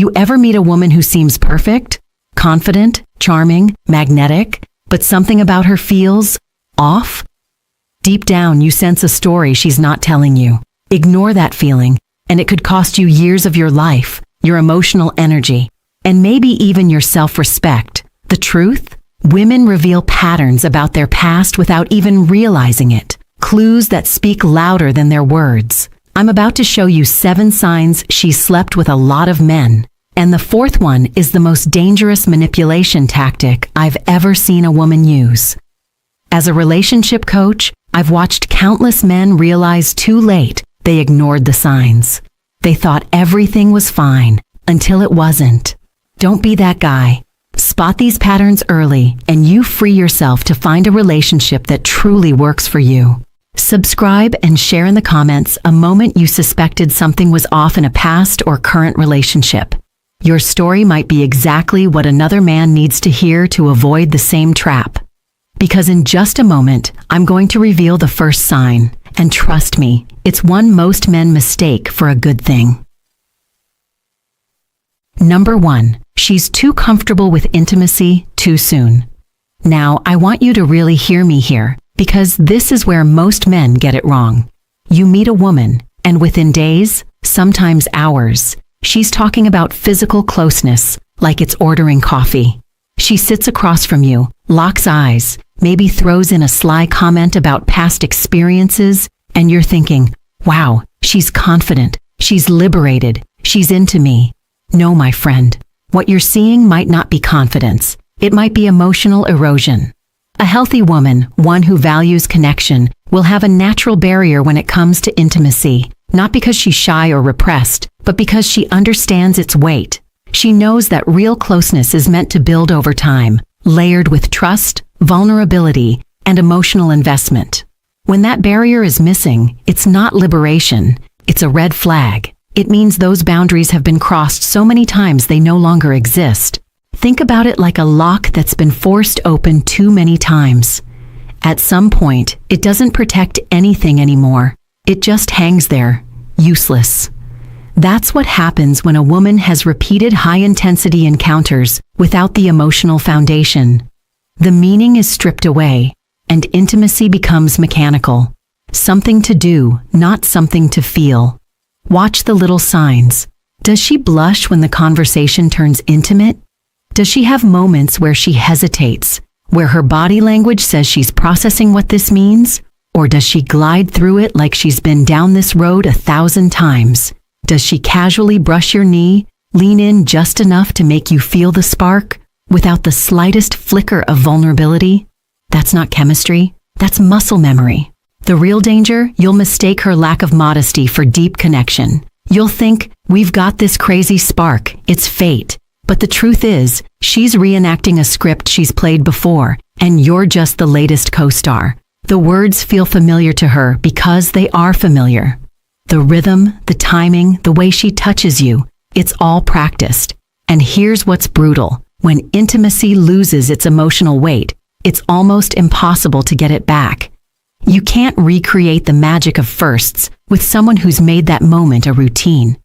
You ever meet a woman who seems perfect, confident, charming, magnetic, but something about her feels off? Deep down, you sense a story she's not telling you. Ignore that feeling, and it could cost you years of your life, your emotional energy, and maybe even your self-respect. The truth? Women reveal patterns about their past without even realizing it. Clues that speak louder than their words. I'm about to show you 7 signs she slept with a lot of men. And the 4th one is the most dangerous manipulation tactic I've ever seen a woman use. As a relationship coach, I've watched countless men realize too late they ignored the signs. They thought everything was fine until it wasn't. Don't be that guy. Spot these patterns early and you free yourself to find a relationship that truly works for you. Subscribe and share in the comments a moment you suspected something was off in a past or current relationship. Your story might be exactly what another man needs to hear to avoid the same trap. Because in just a moment, I'm going to reveal the first sign, and trust me, it's one most men mistake for a good thing. Number 1, she's too comfortable with intimacy too soon. Now, I want you to really hear me here, because this is where most men get it wrong. You meet a woman, and within days, sometimes hours, she's talking about physical closeness, like it's ordering coffee. She sits across from you, locks eyes, maybe throws in a sly comment about past experiences, and you're thinking, wow, she's confident, she's liberated, she's into me. No, my friend, what you're seeing might not be confidence. It might be emotional erosion. A healthy woman, one who values connection, will have a natural barrier when it comes to intimacy, not because she's shy or repressed, but because she understands its weight. She knows that real closeness is meant to build over time, layered with trust, vulnerability, and emotional investment. When that barrier is missing, it's not liberation, it's a red flag. It means those boundaries have been crossed so many times they no longer exist. Think about it like a lock that's been forced open too many times. At some point, it doesn't protect anything anymore. It just hangs there, useless. That's what happens when a woman has repeated high-intensity encounters without the emotional foundation. The meaning is stripped away, and intimacy becomes mechanical. Something to do, not something to feel. Watch the little signs. Does she blush when the conversation turns intimate? Does she have moments where she hesitates, where her body language says she's processing what this means? Or does she glide through it like she's been down this road 1,000 times? Does she casually brush your knee, lean in just enough to make you feel the spark, without the slightest flicker of vulnerability? That's not chemistry, that's muscle memory. The real danger, you'll mistake her lack of modesty for deep connection. You'll think, we've got this crazy spark, it's fate. But the truth is, she's reenacting a script she's played before, and you're just the latest co-star. The words feel familiar to her because they are familiar. The rhythm, the timing, the way she touches you, it's all practiced. And here's what's brutal. When intimacy loses its emotional weight, it's almost impossible to get it back. You can't recreate the magic of firsts with someone who's made that moment a routine.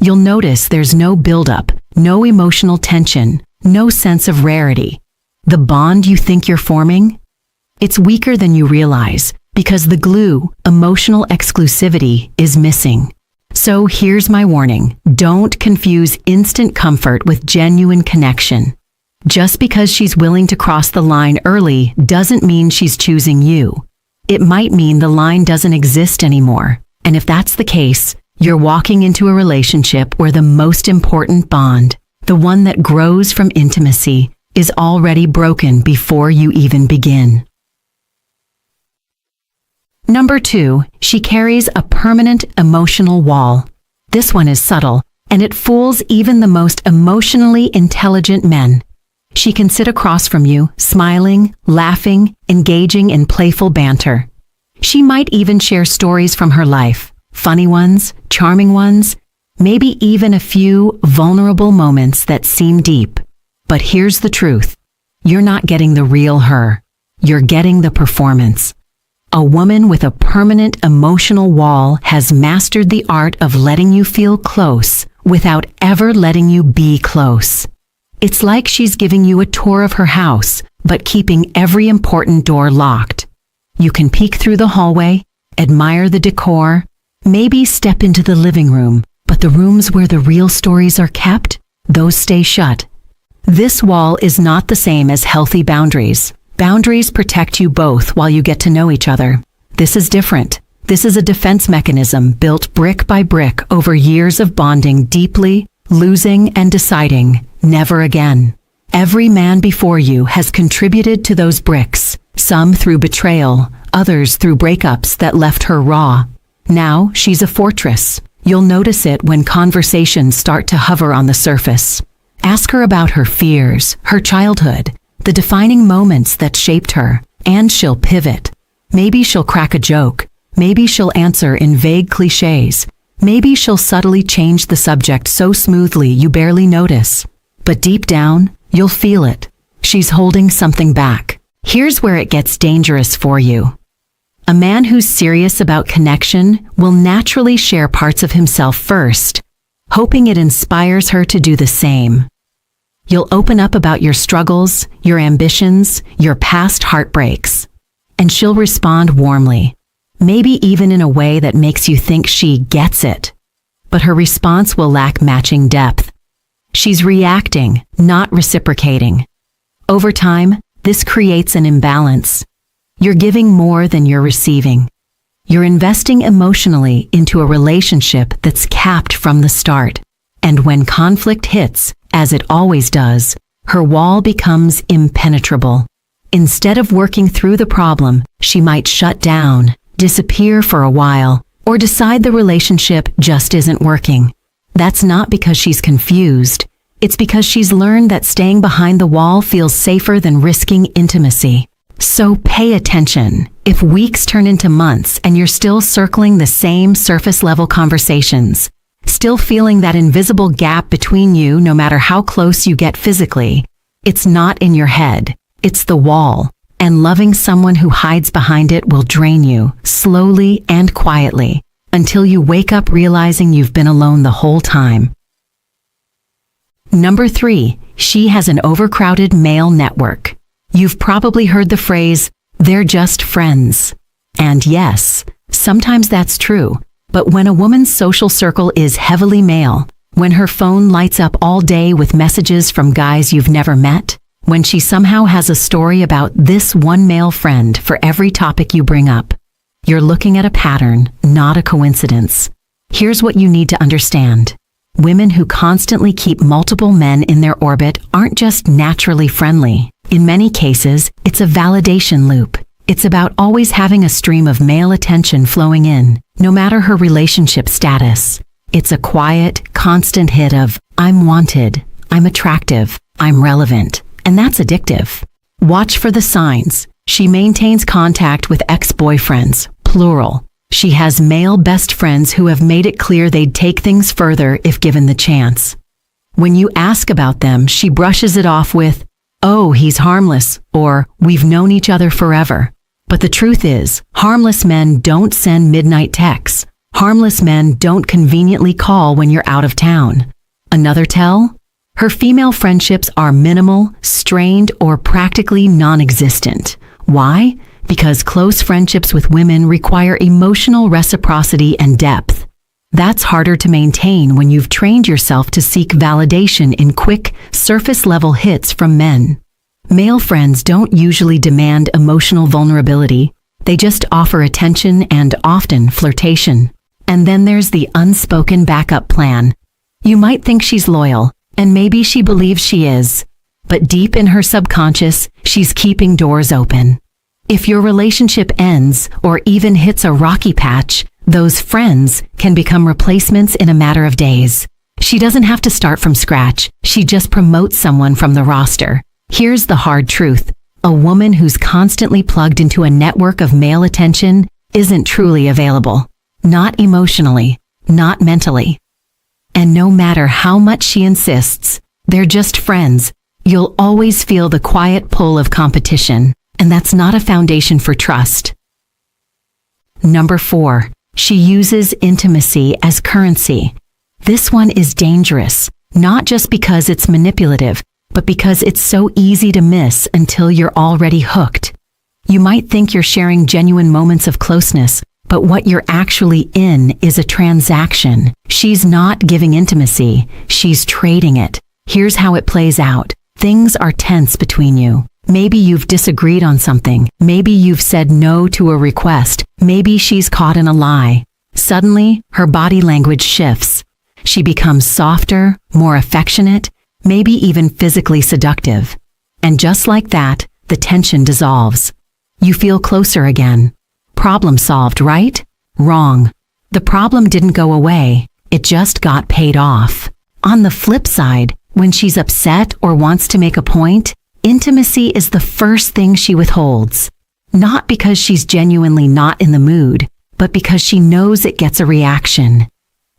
You'll notice there's no buildup, no emotional tension, no sense of rarity. The bond you think you're forming? It's weaker than you realize because the glue, emotional exclusivity, is missing. So here's my warning. Don't confuse instant comfort with genuine connection. Just because she's willing to cross the line early doesn't mean she's choosing you. It might mean the line doesn't exist anymore. And if that's the case, you're walking into a relationship where the most important bond, the one that grows from intimacy, is already broken before you even begin. Number 2, she carries a permanent emotional wall. This one is subtle, and it fools even the most emotionally intelligent men. She can sit across from you, smiling, laughing, engaging in playful banter. She might even share stories from her life, funny ones, charming ones, maybe even a few vulnerable moments that seem deep. But here's the truth. You're not getting the real her. You're getting the performance. A woman with a permanent emotional wall has mastered the art of letting you feel close without ever letting you be close. It's like she's giving you a tour of her house, but keeping every important door locked. You can peek through the hallway, admire the decor, maybe step into the living room, but the rooms where the real stories are kept, those stay shut. This wall is not the same as healthy boundaries. Boundaries protect you both while you get to know each other. This is different. This is a defense mechanism built brick by brick over years of bonding deeply, losing and deciding, never again. Every man before you has contributed to those bricks, some through betrayal, others through breakups that left her raw. Now she's a fortress. You'll notice it when conversations start to hover on the surface. Ask her about her fears, her childhood, the defining moments that shaped her, and she'll pivot. Maybe she'll crack a joke. Maybe she'll answer in vague cliches. Maybe she'll subtly change the subject so smoothly you barely notice. But deep down, you'll feel it. She's holding something back. Here's where it gets dangerous for you. A man who's serious about connection will naturally share parts of himself first, hoping it inspires her to do the same. You'll open up about your struggles, your ambitions, your past heartbreaks, and she'll respond warmly, maybe even in a way that makes you think she gets it. But her response will lack matching depth. She's reacting, not reciprocating. Over time, this creates an imbalance. You're giving more than you're receiving. You're investing emotionally into a relationship that's capped from the start. And when conflict hits, as it always does, her wall becomes impenetrable. Instead of working through the problem, she might shut down, disappear for a while, or decide the relationship just isn't working. That's not because she's confused. It's because she's learned that staying behind the wall feels safer than risking intimacy. So pay attention. If weeks turn into months and you're still circling the same surface-level conversations, still feeling that invisible gap between you no matter how close you get physically, it's not in your head, it's the wall, and loving someone who hides behind it will drain you, slowly and quietly, until you wake up realizing you've been alone the whole time. Number 3, she has an overcrowded male network. You've probably heard the phrase, "they're just friends." And yes, sometimes that's true. But when a woman's social circle is heavily male, when her phone lights up all day with messages from guys you've never met, when she somehow has a story about this one male friend for every topic you bring up, you're looking at a pattern, not a coincidence. Here's what you need to understand. Women who constantly keep multiple men in their orbit aren't just naturally friendly. In many cases, it's a validation loop. It's about always having a stream of male attention flowing in, no matter her relationship status. It's a quiet, constant hit of, "I'm wanted, I'm attractive, I'm relevant," and that's addictive. Watch for the signs. She maintains contact with ex-boyfriends, plural. She has male best friends who have made it clear they'd take things further if given the chance. When you ask about them, she brushes it off with, "Oh, he's harmless," or "We've known each other forever." But the truth is, harmless men don't send midnight texts. Harmless men don't conveniently call when you're out of town. Another tell? Her female friendships are minimal, strained, or practically non-existent. Why? Because close friendships with women require emotional reciprocity and depth. That's harder to maintain when you've trained yourself to seek validation in quick, surface-level hits from men. Male friends don't usually demand emotional vulnerability. They just offer attention and often flirtation. And then there's the unspoken backup plan. You might think she's loyal, and maybe she believes she is. But deep in her subconscious, she's keeping doors open. If your relationship ends or even hits a rocky patch, those friends can become replacements in a matter of days. She doesn't have to start from scratch. She just promotes someone from the roster. Here's the hard truth. A woman who's constantly plugged into a network of male attention isn't truly available. Not emotionally, not mentally. And no matter how much she insists, they're just friends, you'll always feel the quiet pull of competition, and that's not a foundation for trust. Number 4, she uses intimacy as currency. This one is dangerous, not just because it's manipulative, but because it's so easy to miss until you're already hooked. You might think you're sharing genuine moments of closeness, but what you're actually in is a transaction. She's not giving intimacy, she's trading it. Here's how it plays out. Things are tense between you. Maybe you've disagreed on something. Maybe you've said no to a request. Maybe she's caught in a lie. Suddenly, her body language shifts. She becomes softer, more affectionate, maybe even physically seductive. And just like that, the tension dissolves. You feel closer again. Problem solved, right? Wrong. The problem didn't go away. It just got paid off. On the flip side, when she's upset or wants to make a point, intimacy is the first thing she withholds. Not because she's genuinely not in the mood, but because she knows it gets a reaction.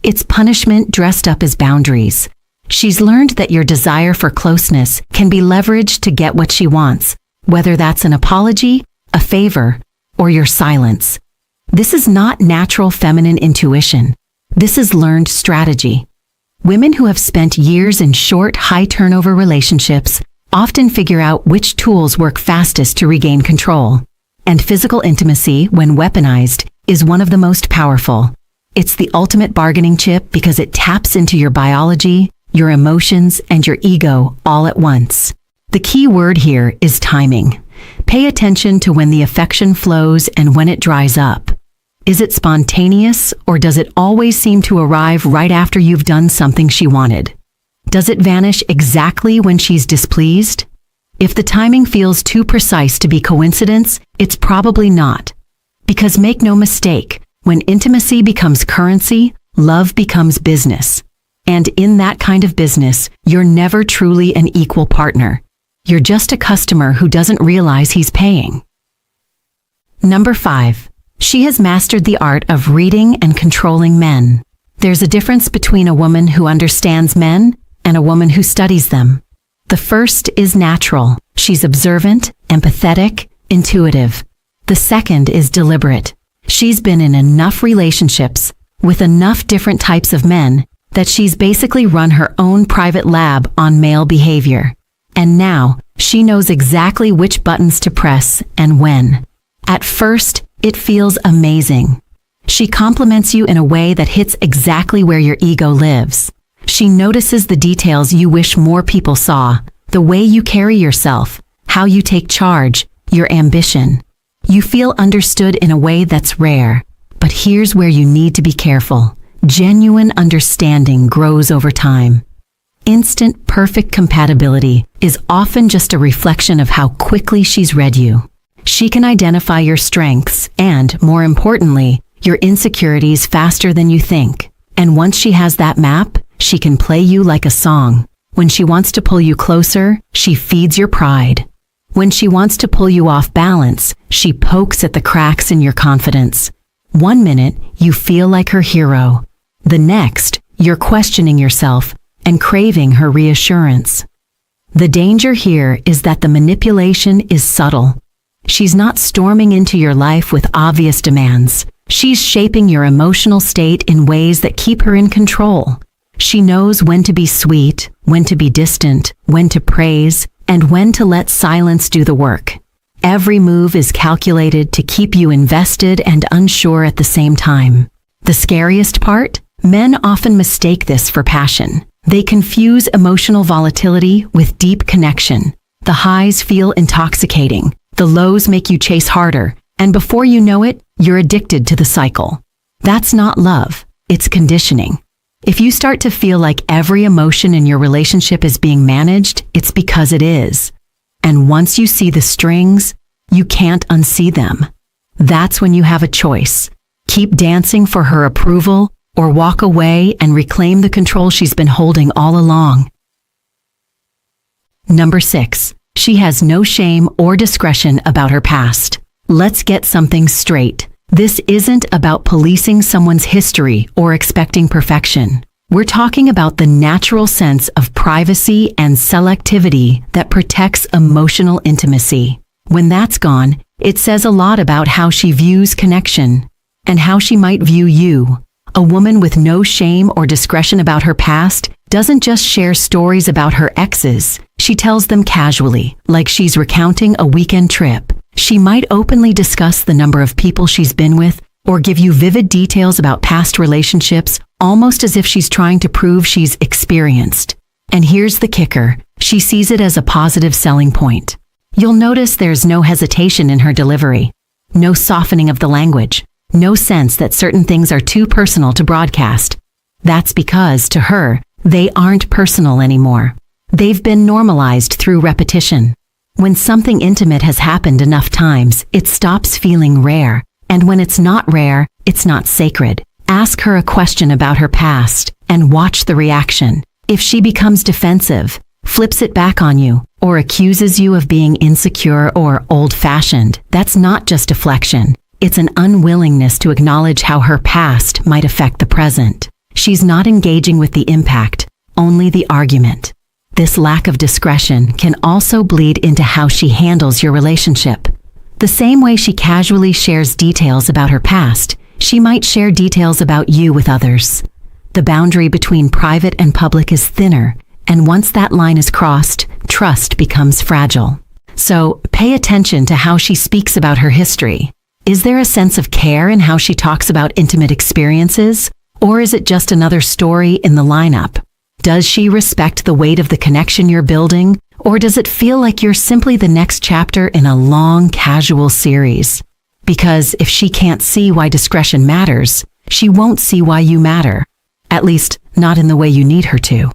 It's punishment dressed up as boundaries. She's learned that your desire for closeness can be leveraged to get what she wants, whether that's an apology, a favor, or your silence. This is not natural feminine intuition. This is learned strategy. Women who have spent years in short, high-turnover relationships often figure out which tools work fastest to regain control. And physical intimacy, when weaponized, is one of the most powerful. It's the ultimate bargaining chip because it taps into your biology, your emotions, and your ego all at once. The key word here is timing. Pay attention to when the affection flows and when it dries up. Is it spontaneous, or does it always seem to arrive right after you've done something she wanted? Does it vanish exactly when she's displeased? If the timing feels too precise to be coincidence, it's probably not. Because make no mistake, when intimacy becomes currency, love becomes business. And in that kind of business, you're never truly an equal partner. You're just a customer who doesn't realize he's paying. Number 5. She has mastered the art of reading and controlling men. There's a difference between a woman who understands men and a woman who studies them. The first is natural. She's observant, empathetic, intuitive. The second is deliberate. She's been in enough relationships with enough different types of men that she's basically run her own private lab on male behavior. And now, she knows exactly which buttons to press and when. At first, it feels amazing. She compliments you in a way that hits exactly where your ego lives. She notices the details you wish more people saw, the way you carry yourself, how you take charge, your ambition. You feel understood in a way that's rare. But here's where you need to be careful. Genuine understanding grows over time. Instant, perfect compatibility is often just a reflection of how quickly she's read you. She can identify your strengths and, more importantly, your insecurities faster than you think. And once she has that map, she can play you like a song. When she wants to pull you closer, she feeds your pride. When she wants to pull you off balance, she pokes at the cracks in your confidence. One minute, you feel like her hero. The next, you're questioning yourself and craving her reassurance. The danger here is that the manipulation is subtle. She's not storming into your life with obvious demands. She's shaping your emotional state in ways that keep her in control. She knows when to be sweet, when to be distant, when to praise, and when to let silence do the work. Every move is calculated to keep you invested and unsure at the same time. The scariest part? Men often mistake this for passion. They confuse emotional volatility with deep connection. The highs feel intoxicating. The lows make you chase harder, and before you know it, you're addicted to the cycle. That's not love, it's conditioning. If you start to feel like every emotion in your relationship is being managed, it's because it is. And once you see the strings, you can't unsee them. That's when you have a choice. Keep dancing for her approval, or walk away and reclaim the control she's been holding all along. Number 6. She has no shame or discretion about her past. Let's get something straight. This isn't about policing someone's history or expecting perfection. We're talking about the natural sense of privacy and selectivity that protects emotional intimacy. When that's gone, it says a lot about how she views connection and how she might view you. A woman with no shame or discretion about her past doesn't just share stories about her exes, she tells them casually, like she's recounting a weekend trip. She might openly discuss the number of people she's been with or give you vivid details about past relationships, almost as if she's trying to prove she's experienced. And here's the kicker, she sees it as a positive selling point. You'll notice there's no hesitation in her delivery, no softening of the language, no sense that certain things are too personal to broadcast. That's because, to her, they aren't personal anymore. They've been normalized through repetition. When something intimate has happened enough times, it stops feeling rare. And when it's not rare, it's not sacred. Ask her a question about her past and watch the reaction. If she becomes defensive, flips it back on you, or accuses you of being insecure or old-fashioned, that's not just deflection. It's an unwillingness to acknowledge how her past might affect the present. She's not engaging with the impact, only the argument. This lack of discretion can also bleed into how she handles your relationship. The same way she casually shares details about her past, she might share details about you with others. The boundary between private and public is thinner, and once that line is crossed, trust becomes fragile. So, pay attention to how she speaks about her history. Is there a sense of care in how she talks about intimate experiences? Or is it just another story in the lineup? Does she respect the weight of the connection you're building? Or does it feel like you're simply the next chapter in a long, casual series? Because if she can't see why discretion matters, she won't see why you matter. At least, not in the way you need her to.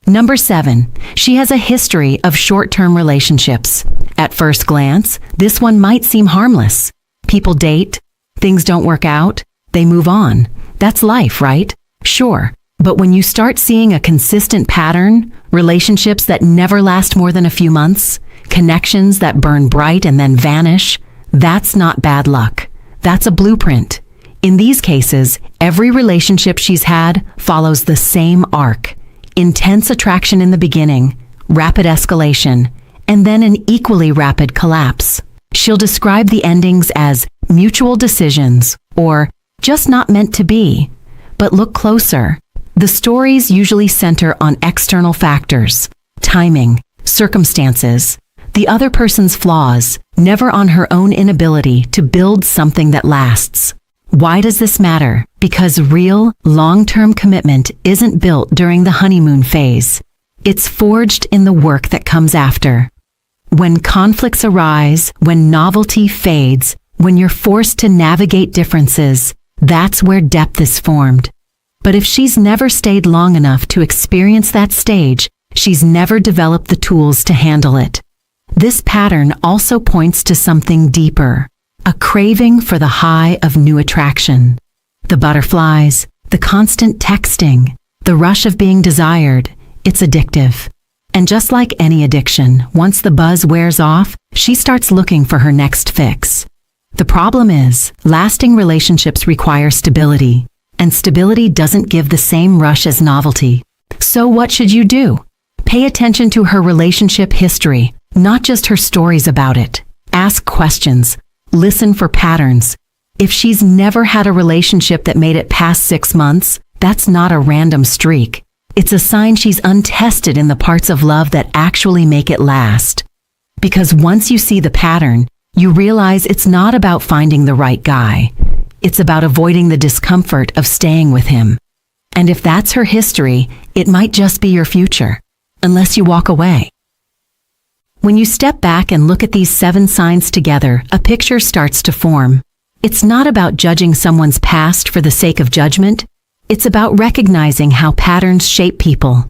Number 7, she has a history of short-term relationships. At first glance, this one might seem harmless. People date, things don't work out, they move on. That's life, right? Sure. But when you start seeing a consistent pattern, relationships that never last more than a few months, connections that burn bright and then vanish, that's not bad luck. That's a blueprint. In these cases, every relationship she's had follows the same arc. Intense attraction in the beginning, rapid escalation, and then an equally rapid collapse. She'll describe the endings as mutual decisions or just not meant to be. But look closer. The stories usually center on external factors, timing, circumstances, the other person's flaws, never on her own inability to build something that lasts. Why does this matter? Because real, long-term commitment isn't built during the honeymoon phase. It's forged in the work that comes after. When conflicts arise, when novelty fades, when you're forced to navigate differences, that's where depth is formed. But if she's never stayed long enough to experience that stage, she's never developed the tools to handle it. This pattern also points to something deeper, a craving for the high of new attraction. The butterflies, the constant texting, the rush of being desired, it's addictive. And just like any addiction, once the buzz wears off, she starts looking for her next fix. The problem is, lasting relationships require stability, and stability doesn't give the same rush as novelty. So what should you do? Pay attention to her relationship history, not just her stories about it. Ask questions. Listen for patterns. If she's never had a relationship that made it past 6 months, that's not a random streak. It's a sign she's untested in the parts of love that actually make it last. Because once you see the pattern, you realize it's not about finding the right guy. It's about avoiding the discomfort of staying with him. And if that's her history, it might just be your future, unless you walk away. When you step back and look at these 7 signs together, a picture starts to form. It's not about judging someone's past for the sake of judgment. It's about recognizing how patterns shape people.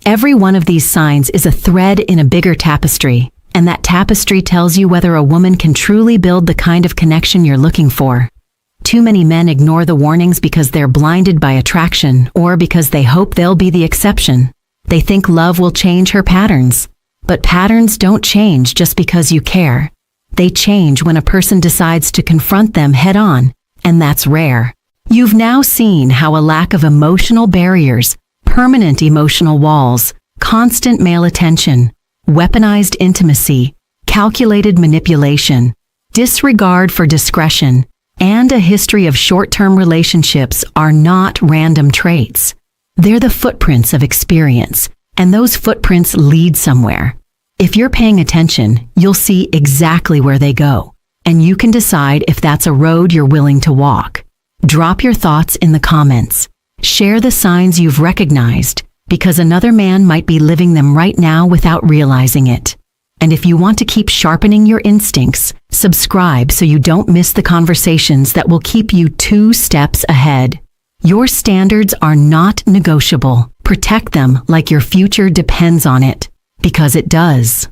Every one of these signs is a thread in a bigger tapestry, and that tapestry tells you whether a woman can truly build the kind of connection you're looking for. Too many men ignore the warnings because they're blinded by attraction or because they hope they'll be the exception. They think love will change her patterns. But patterns don't change just because you care. They change when a person decides to confront them head on, and that's rare. You've now seen how a lack of emotional barriers, permanent emotional walls, constant male attention, weaponized intimacy, calculated manipulation, disregard for discretion, and a history of short-term relationships are not random traits. They're the footprints of experience, and those footprints lead somewhere. If you're paying attention, you'll see exactly where they go, and you can decide if that's a road you're willing to walk. Drop your thoughts in the comments. Share the signs you've recognized, because another man might be living them right now without realizing it. And if you want to keep sharpening your instincts, subscribe so you don't miss the conversations that will keep you 2 steps ahead. Your standards are not negotiable. Protect them like your future depends on it, because it does.